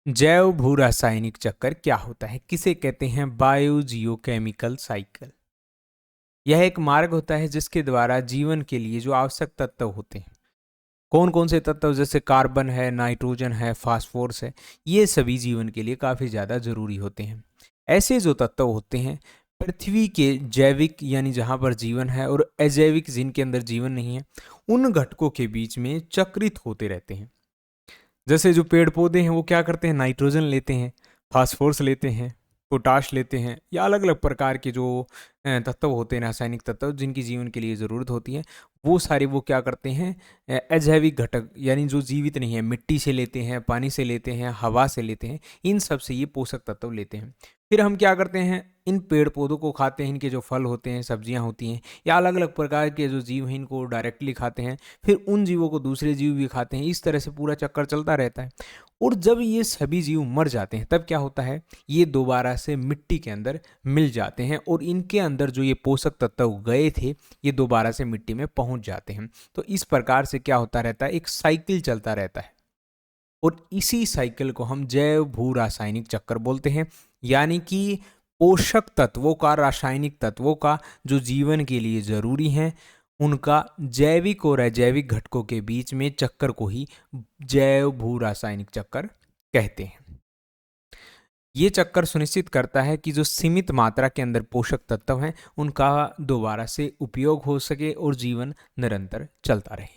जैव भू रासायनिक चक्कर क्या होता है? किसे कहते हैं बायो जियोकेमिकल साइकिल? यह एक मार्ग होता है जिसके द्वारा जीवन के लिए जो आवश्यक तत्व होते हैं, कौन कौन से तत्व, जैसे कार्बन है, नाइट्रोजन है, फास्फोरस है, ये सभी जीवन के लिए काफ़ी ज़्यादा ज़रूरी होते हैं। ऐसे जो तत्व होते हैं पृथ्वी के जैविक यानी जहाँ पर जीवन है और अजैविक जिनके अंदर जीवन नहीं है, उन घटकों के बीच में चक्रित होते रहते हैं। जैसे जो पेड़ पौधे हैं वो क्या करते हैं, नाइट्रोजन लेते हैं, फास्फोरस लेते हैं, पोटाश लेते हैं, या अलग अलग प्रकार के जो तत्व होते हैं, रासायनिक तत्व जिनकी जीवन के लिए ज़रूरत होती है, वो सारे वो क्या करते हैं, अजैविक घटक यानी जो जीवित नहीं है, मिट्टी से लेते हैं, पानी से लेते हैं, हवा से लेते हैं, इन सब से ये पोषक तत्व लेते हैं। फिर हम क्या करते हैं, इन पेड़ पौधों को खाते हैं, इनके जो फल होते हैं, सब्जियां होती हैं, या अलग अलग प्रकार के जो जीव हैं इनको डायरेक्टली खाते हैं, फिर उन जीवों को दूसरे जीव भी खाते हैं। इस तरह से पूरा चक्कर चलता रहता है। और जब ये सभी जीव मर जाते हैं तब क्या होता है, ये दोबारा से मिट्टी के अंदर मिल जाते हैं और इनके अंदर जो ये पोषक तत्व गए थे ये दोबारा से मिट्टी में पहुंच जाते हैं। तो इस प्रकार से क्या होता रहता है, एक साइकिल चलता रहता है। और इसी साइकिल को हम जैव भू रासायनिक चक्कर बोलते हैं। यानी कि पोषक तत्वों का, रासायनिक तत्वों का जो जीवन के लिए जरूरी हैं, उनका जैविक और अजैविक घटकों के बीच में चक्कर को ही जैव भू रासायनिक चक्कर कहते हैं। ये चक्कर सुनिश्चित करता है कि जो सीमित मात्रा के अंदर पोषक तत्व हैं उनका दोबारा से उपयोग हो सके और जीवन निरंतर चलता रहे।